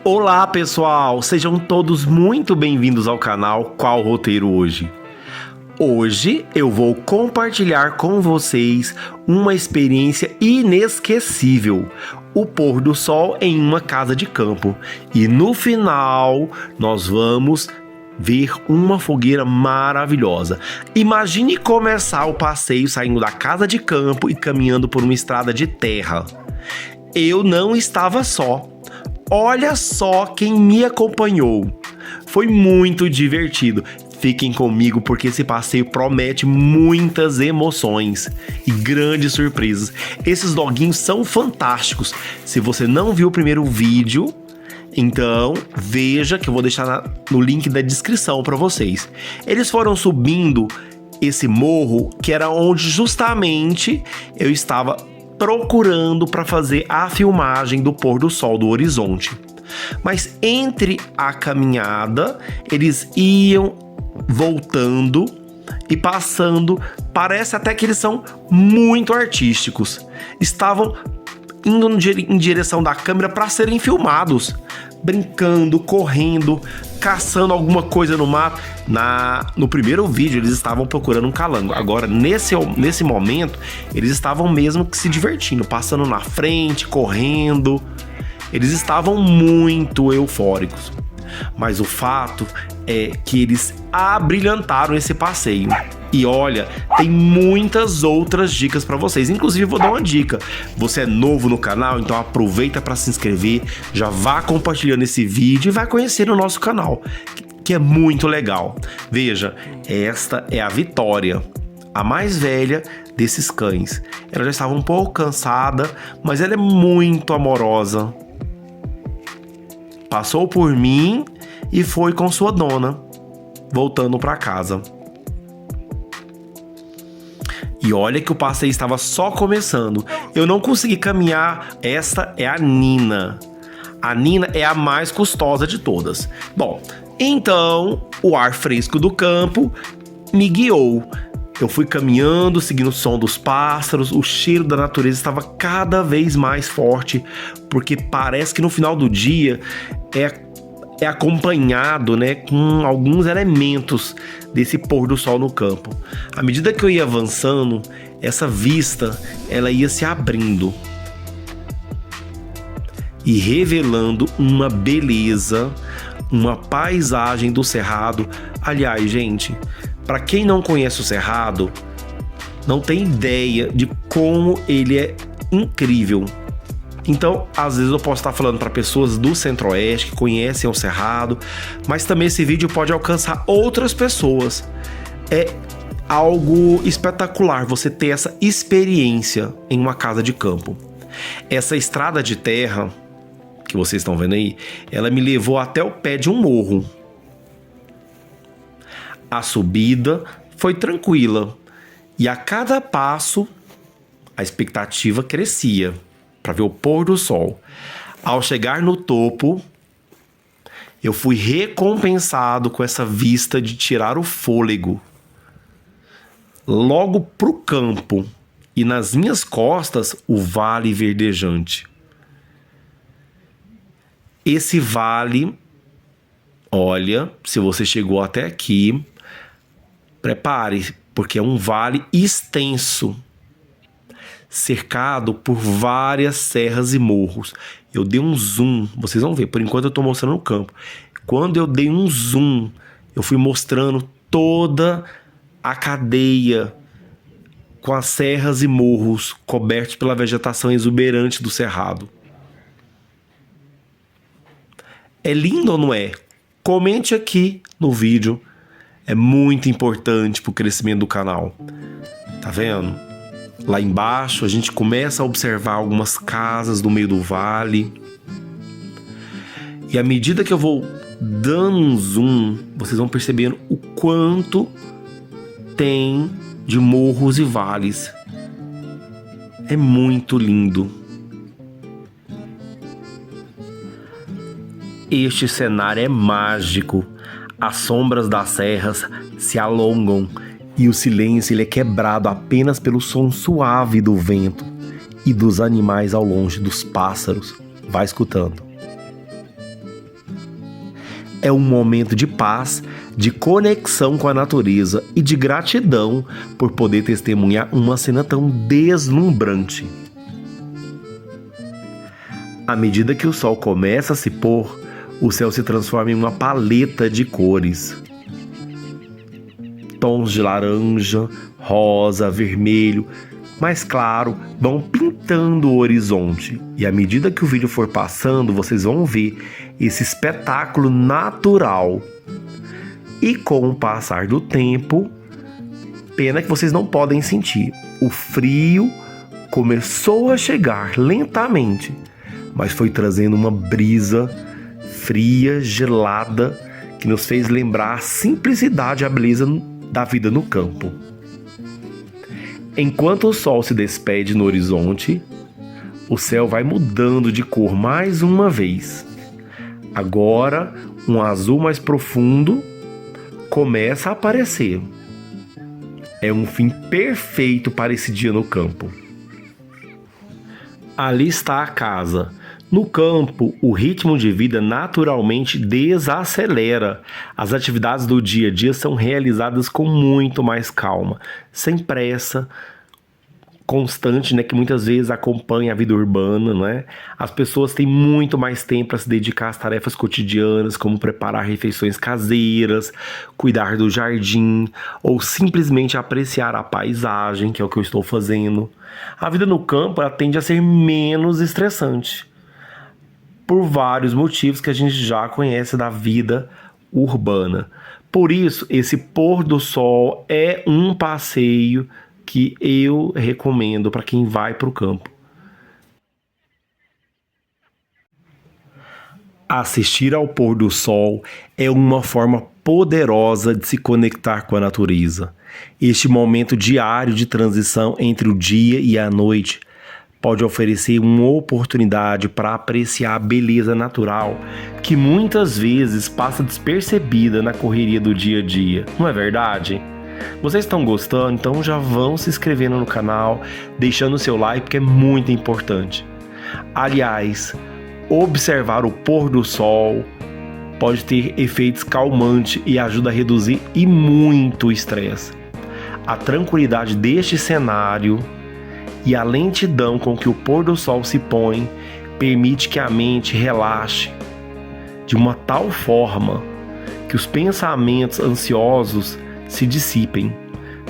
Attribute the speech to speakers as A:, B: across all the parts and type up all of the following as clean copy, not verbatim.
A: Olá pessoal, sejam todos muito bem-vindos ao canal Qual Roteiro Hoje? Hoje eu vou compartilhar com vocês uma experiência inesquecível, o pôr do sol em uma casa de campo. E no final nós vamos ver uma fogueira maravilhosa. Imagine começar o passeio saindo da casa de campo e caminhando por uma estrada de terra. Eu não estava só. Olha só quem me acompanhou. Foi muito divertido. Fiquem comigo porque esse passeio promete muitas emoções e grandes surpresas. Esses doguinhos são fantásticos. Se você não viu o primeiro vídeo, então veja que eu vou deixar no link da descrição para vocês. Eles foram subindo esse morro que era onde justamente eu estava procurando para fazer a filmagem do pôr do sol do horizonte. Mas entre a caminhada, eles iam voltando e passando. Parece até que eles são muito artísticos. Estavam indo em direção da câmera para serem filmados, brincando, correndo, caçando alguma coisa no mato. No primeiro vídeo eles estavam procurando um calango. Agora nesse momento eles estavam mesmo que se divertindo, passando na frente, correndo. Eles estavam muito eufóricos. Mas o fato é que eles abrilhantaram esse passeio. E olha, tem muitas outras dicas para vocês. Inclusive vou dar uma dica. Você é novo no canal, então aproveita para se inscrever. Já vá compartilhando esse vídeo e vai conhecer o nosso canal, que é muito legal. Veja, esta é a Vitória, a mais velha desses cães. Ela já estava um pouco cansada, mas ela é muito amorosa. Passou por mim e foi com sua dona, voltando para casa. E olha que o passeio estava só começando. Eu não consegui caminhar. Esta é a Nina. A Nina é a mais custosa de todas. Bom, então o ar fresco do campo me guiou. Eu fui caminhando, seguindo o som dos pássaros. O cheiro da natureza estava cada vez mais forte, porque parece que no final do dia é acompanhado, né, com alguns elementos desse pôr do sol no campo. À medida que eu ia avançando, essa vista ela ia se abrindo e revelando uma beleza, uma paisagem do Cerrado. Aliás, gente, para quem não conhece o Cerrado, não tem ideia de como ele é incrível. Então, às vezes eu posso estar falando para pessoas do Centro-Oeste que conhecem o Cerrado, mas também esse vídeo pode alcançar outras pessoas. É algo espetacular você ter essa experiência em uma casa de campo. Essa estrada de terra que vocês estão vendo aí, ela me levou até o pé de um morro. A subida foi tranquila e a cada passo a expectativa crescia para ver o pôr do sol. Ao chegar no topo, eu fui recompensado com essa vista de tirar o fôlego. Logo pro campo e nas minhas costas, o vale verdejante. Esse vale, olha, se você chegou até aqui, prepare, porque é um vale extenso, cercado por várias serras e morros. Eu dei um zoom, vocês vão ver, por enquanto eu tô mostrando o campo. Quando eu dei um zoom, eu fui mostrando toda a cadeia com as serras e morros cobertos pela vegetação exuberante do cerrado. É lindo ou não é? Comente aqui no vídeo. É muito importante para o crescimento do canal. Tá vendo? Lá embaixo a gente começa a observar algumas casas no meio do vale. E à medida que eu vou dando um zoom, vocês vão percebendo o quanto tem de morros e vales. É muito lindo. Este cenário é mágico. As sombras das serras se alongam e o silêncio ele é quebrado apenas pelo som suave do vento e dos animais ao longe, dos pássaros. Vai escutando. É um momento de paz, de conexão com a natureza e de gratidão por poder testemunhar uma cena tão deslumbrante. À medida que o sol começa a se pôr, o céu se transforma em uma paleta de cores. Tons de laranja, rosa, vermelho, mais claro, vão pintando o horizonte. E à medida que o vídeo for passando, vocês vão ver esse espetáculo natural. E com o passar do tempo, pena que vocês não podem sentir, o frio começou a chegar lentamente, mas foi trazendo uma brisa fria, gelada, que nos fez lembrar a simplicidade e a beleza da vida no campo. Enquanto o sol se despede no horizonte, o céu vai mudando de cor mais uma vez. Agora, um azul mais profundo começa a aparecer. É um fim perfeito para esse dia no campo. Ali está a casa. No campo, o ritmo de vida naturalmente desacelera. As atividades do dia a dia são realizadas com muito mais calma, sem pressa constante, né, que muitas vezes acompanha a vida urbana, né? As pessoas têm muito mais tempo para se dedicar às tarefas cotidianas, como preparar refeições caseiras, cuidar do jardim, ou simplesmente apreciar a paisagem, que é o que eu estou fazendo. A vida no campo, ela tende a ser menos estressante, por vários motivos que a gente já conhece da vida urbana. Por isso, esse pôr do sol é um passeio que eu recomendo para quem vai para o campo. Assistir ao pôr do sol é uma forma poderosa de se conectar com a natureza. Este momento diário de transição entre o dia e a noite pode oferecer uma oportunidade para apreciar a beleza natural que muitas vezes passa despercebida na correria do dia a dia, não é verdade? Vocês estão gostando? Então já vão se inscrevendo no canal, deixando o seu like, porque é muito importante. Aliás, observar o pôr do sol pode ter efeitos calmantes e ajuda a reduzir e muito o estresse. A tranquilidade deste cenário e a lentidão com que o pôr do sol se põe permite que a mente relaxe de uma tal forma que os pensamentos ansiosos se dissipem.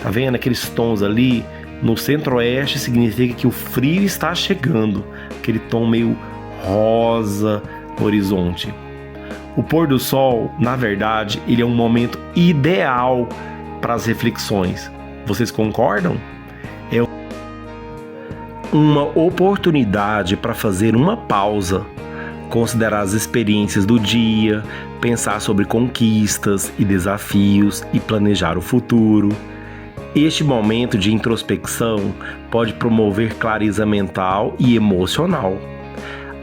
A: Tá vendo aqueles tons ali? No centro-oeste significa que o frio está chegando, aquele tom meio rosa no horizonte. O pôr do sol, na verdade, ele é um momento ideal para as reflexões. Vocês concordam? É uma oportunidade para fazer uma pausa, considerar as experiências do dia, pensar sobre conquistas e desafios e planejar o futuro. Este momento de introspecção pode promover clareza mental e emocional.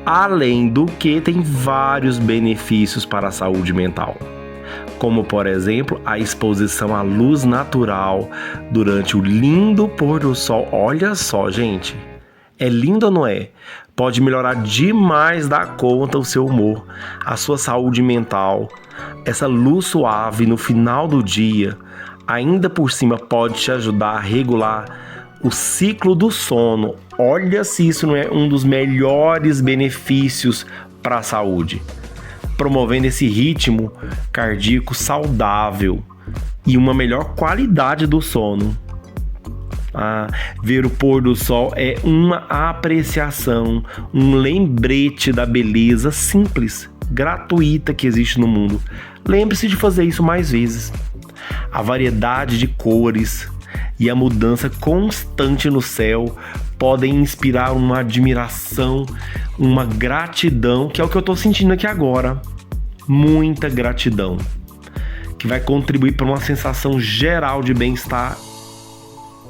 A: Além do que, tem vários benefícios para a saúde mental, como, por exemplo, a exposição à luz natural durante o lindo pôr do sol. Olha só, gente, é lindo ou não é? Pode melhorar demais da conta o seu humor, a sua saúde mental. Essa luz suave no final do dia, ainda por cima, pode te ajudar a regular o ciclo do sono. Olha se isso não é um dos melhores benefícios para a saúde, promovendo esse ritmo cardíaco saudável e uma melhor qualidade do sono. Ver o pôr do sol é uma apreciação, um lembrete da beleza simples, gratuita que existe no mundo. Lembre-se de fazer isso mais vezes. A variedade de cores e a mudança constante no céu podem inspirar uma admiração, uma gratidão, que é o que eu estou sentindo aqui agora. Muita gratidão, que vai contribuir para uma sensação geral de bem-estar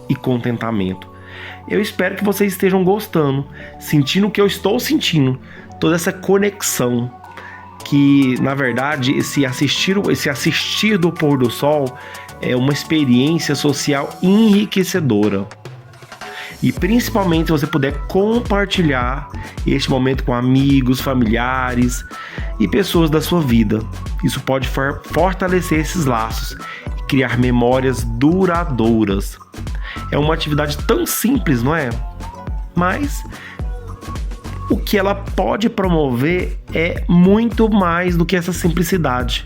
A: e contentamento. Eu espero que vocês estejam gostando, sentindo o que eu estou sentindo, toda essa conexão, que na verdade esse assistir do pôr do sol é uma experiência social enriquecedora. E principalmente se você puder compartilhar este momento com amigos, familiares e pessoas da sua vida. Isso pode fortalecer esses laços e criar memórias duradouras. É uma atividade tão simples, não é? Mas o que ela pode promover é muito mais do que essa simplicidade.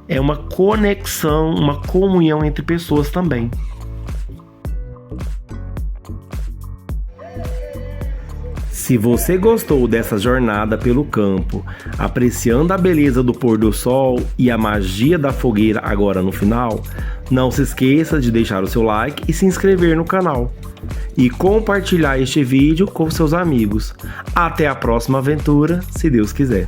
A: É uma conexão, uma comunhão entre pessoas também. Se você gostou dessa jornada pelo campo, apreciando a beleza do pôr do sol e a magia da fogueira agora no final, não se esqueça de deixar o seu like e se inscrever no canal. E compartilhar este vídeo com seus amigos. Até a próxima aventura, se Deus quiser.